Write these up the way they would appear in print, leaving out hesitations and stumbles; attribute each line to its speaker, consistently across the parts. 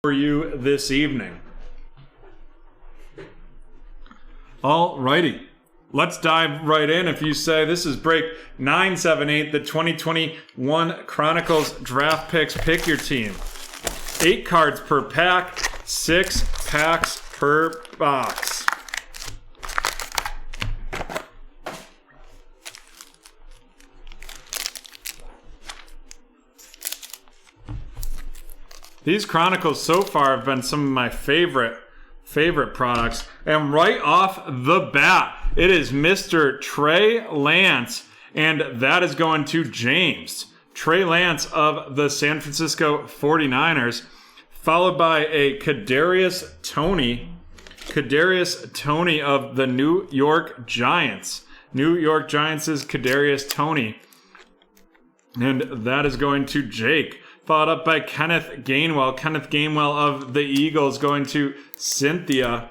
Speaker 1: for you this evening. Alrighty, let's dive right in. If you say this is break 978, the 2021 Chronicles draft picks, pick your team. 8 cards per pack, 6 packs per box. These Chronicles so far have been some of my favorite products. And right off the bat, it is Mr. Trey Lance, and that is going to James. Trey Lance of the San Francisco 49ers, followed by a Kadarius Toney of the New York Giants. New York Giants is Kadarius Toney, and that is going to Jake. Followed up by Kenneth Gainwell of the Eagles, going to Cynthia.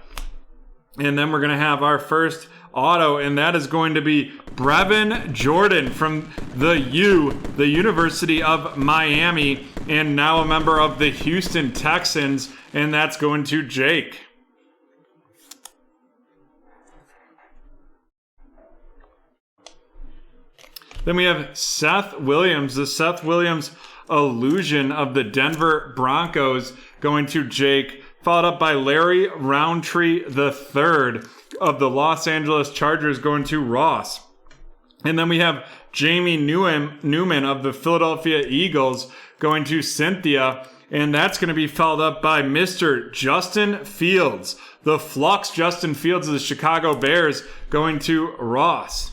Speaker 1: And then we're going to have our first auto, and that is going to be Brevin Jordan from the University of Miami, and now a member of the Houston Texans, and that's going to Jake. Then we have Seth Williams, the Seth Williams illusion of the Denver Broncos, going to Jake, followed up by Larry Roundtree III of the Los Angeles Chargers, going to Ross. And then we have Jamie Newman of the Philadelphia Eagles, going to Cynthia, and that's going to be followed up by Mr. Justin Fields, the Flux Justin Fields of the Chicago Bears, going to Ross.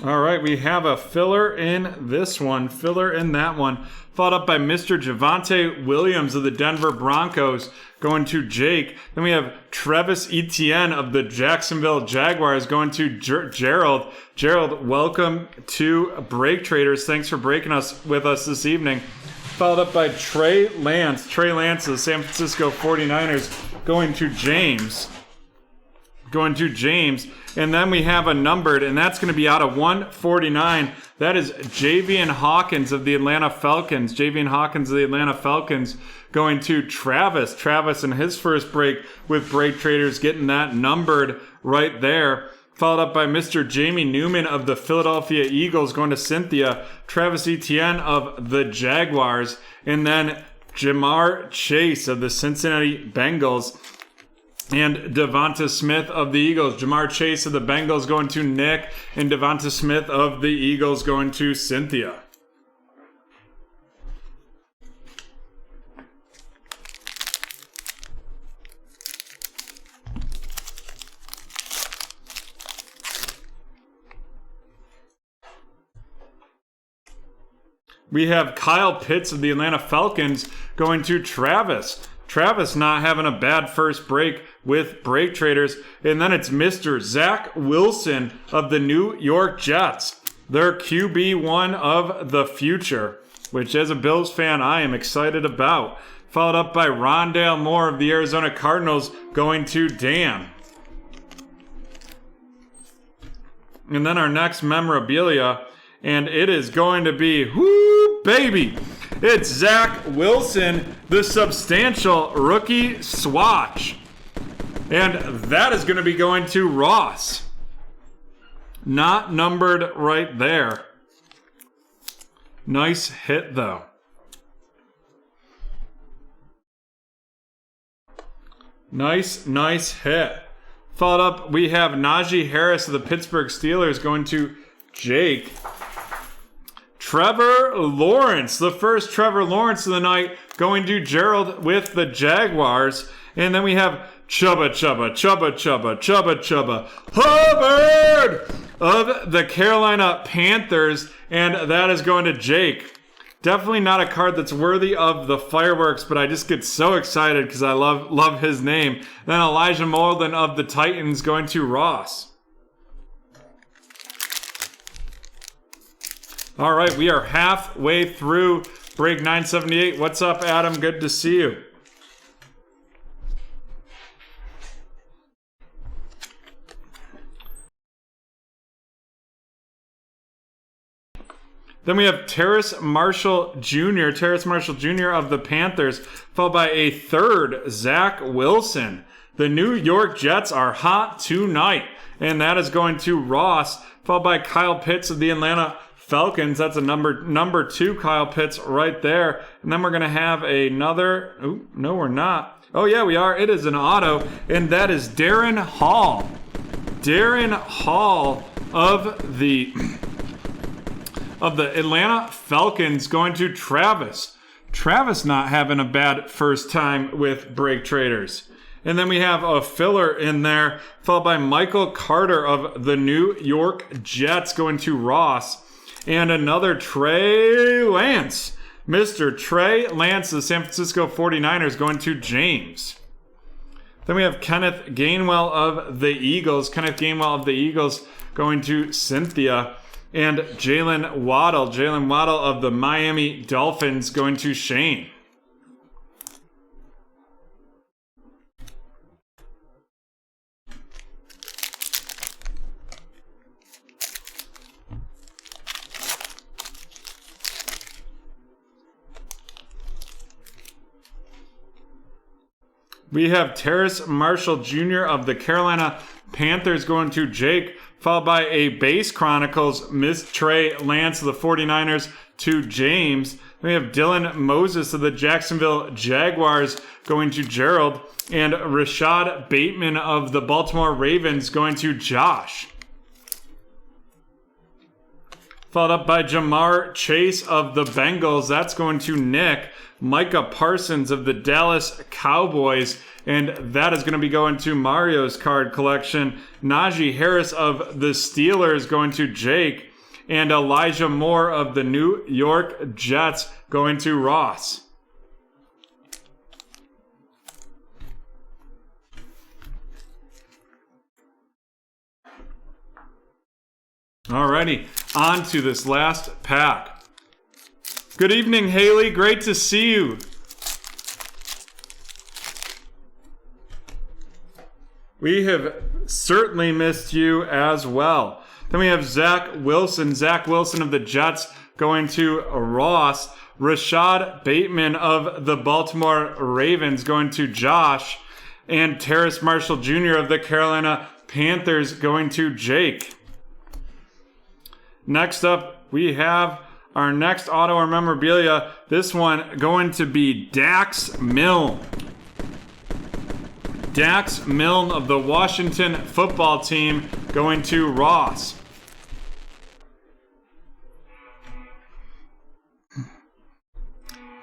Speaker 1: All right, we have a filler in this one, filler in that one, followed up by Mr. Javonte Williams of the Denver Broncos, going to Jake. Then we have Travis Etienne of the Jacksonville Jaguars, going to Gerald. Gerald, welcome to BreakTraders. Thanks for breaking with us this evening. Followed up by Trey Lance of the San Francisco 49ers, going to James. And then we have a numbered, and that's going to be out of 149. That is Javian Hawkins of the Atlanta Falcons. Going to Travis. Travis in his first break with BreakTraders, getting that numbered right there. Followed up by Mr. Jamie Newman of the Philadelphia Eagles, going to Cynthia. Travis Etienne of the Jaguars. And then Jamar Chase of the Cincinnati Bengals. And Devonta Smith of the Eagles. Jamar Chase of the Bengals going to Nick, and Devonta Smith of the Eagles going to Cynthia. We have Kyle Pitts of the Atlanta Falcons going to Travis. Travis not having a bad first break with BreakTraders. And then it's Mr. Zach Wilson of the New York Jets, their QB1 of the future, which as a Bills fan I am excited about. Followed up by Rondale Moore of the Arizona Cardinals, going to Dan. And then our next memorabilia, and it is going to be, whoo, baby! It's Zach Wilson, the substantial rookie swatch. And that is going to be going to Ross. Not numbered right there. Nice hit, though. Nice hit. Followed up, we have Najee Harris of the Pittsburgh Steelers going to Jake. Trevor Lawrence, the first Trevor Lawrence of the night, going to Gerald with the Jaguars. And then we have Chubba Hubbard of the Carolina Panthers, and that is going to Jake. Definitely not a card that's worthy of the fireworks, but I just get so excited because I love his name. Then Elijah Molden of the Titans going to Ross. All right, we are halfway through Break 978. What's up, Adam? Good to see you. Then we have Terrace Marshall Jr. Of the Panthers, followed by a third, Zach Wilson. The New York Jets are hot tonight, and that is going to Ross, followed by Kyle Pitts of the Atlanta Falcons. That's a number 2 Kyle Pitts right there. And then we're going to have another, no we're not. Oh yeah, we are. It is an auto, and that is Darren Hall. Darren Hall of the Atlanta Falcons going to Travis. Travis not having a bad first time with BreakTraders. And then we have a filler in there, followed by Michael Carter of the New York Jets going to Ross. And another Trey Lance. Mr. Trey Lance, the San Francisco 49ers going to James. Then we have Kenneth Gainwell of the Eagles. Going to Cynthia. And Jalen Waddle of the Miami Dolphins going to Shane. We have Terrace Marshall Jr. of the Carolina Panthers going to Jake, followed by a base Chronicles, Miss Trey Lance of the 49ers to James. Then we have Dylan Moses of the Jacksonville Jaguars going to Gerald, and Rashad Bateman of the Baltimore Ravens going to Josh. Followed up by Jamar Chase of the Bengals. That's going to Nick. Micah Parsons of the Dallas Cowboys. And that is going to be going to Mario's card collection. Najee Harris of the Steelers going to Jake. And Elijah Moore of the New York Jets going to Ross. Alrighty, on to this last pack. Good evening, Haley. Great to see you. We have certainly missed you as well. Then we have Zach Wilson of the Jets going to Ross. Rashad Bateman of the Baltimore Ravens going to Josh. And Terrace Marshall Jr. of the Carolina Panthers going to Jake. Next up, we have our next auto or memorabilia. This one going to be Dax Milne. Dax Milne of the Washington football team going to Ross.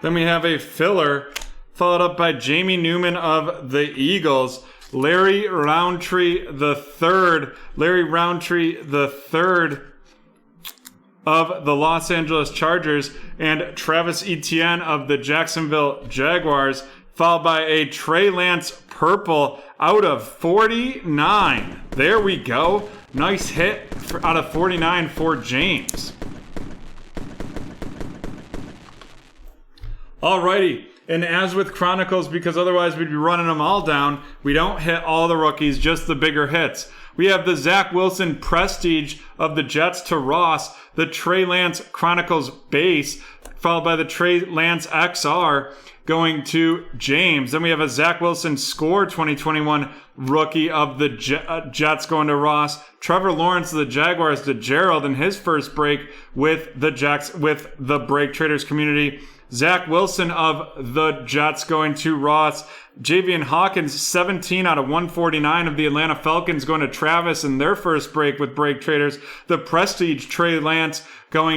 Speaker 1: Then we have a filler followed up by Jamie Newman of the Eagles. Larry Roundtree the third of the Los Angeles Chargers, and Travis Etienne of the Jacksonville Jaguars, followed by a Trey Lance purple out of 49. There we go. Nice hit out of 49 for James. Alrighty, and as with Chronicles, because otherwise we'd be running them all down, we don't hit all the rookies, just the bigger hits. We have the Zach Wilson Prestige of the Jets to Ross, the Trey Lance Chronicles base, followed by the Trey Lance XR going to James. Then we have a Zach Wilson Score 2021 rookie of the Jets going to Ross. Trevor Lawrence of the Jaguars to Gerald in his first break with the BreakTraders community. Zach Wilson of the Jets going to Ross. Javian Hawkins, 17 out of 149 of the Atlanta Falcons going to Travis in their first break with BreakTraders. The Prestige Trey Lance and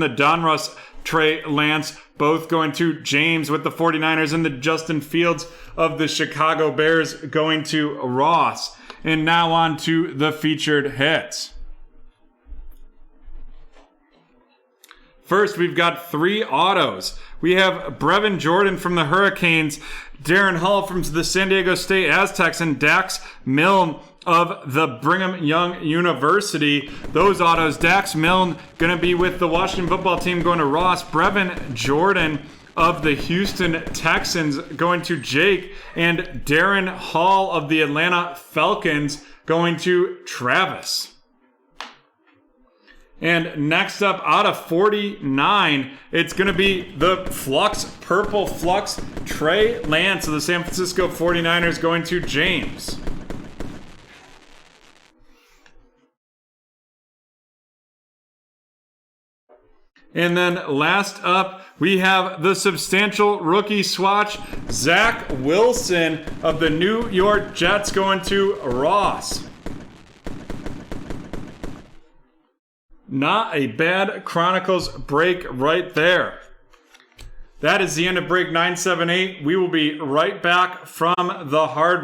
Speaker 1: the Donruss Trey Lance both going to James with the 49ers, and the Justin Fields of the Chicago Bears going to Ross. And now on to the featured hits. First, we've got 3 autos. We have Brevin Jordan from the Hurricanes, Darren Hall from the San Diego State Aztecs, and Dax Milne of the Brigham Young University. Those autos, Dax Milne going to be with the Washington football team going to Ross. Brevin Jordan of the Houston Texans going to Jake. And Darren Hall of the Atlanta Falcons going to Travis. And next up, out of 49, it's going to be the Flux, Purple Flux, Trey Lance of the San Francisco 49ers going to James. And then last up, we have the substantial rookie swatch, Zach Wilson of the New York Jets going to Ross. Not a bad Chronicles break right there. That is the end of break 978. We will be right back from the hardware.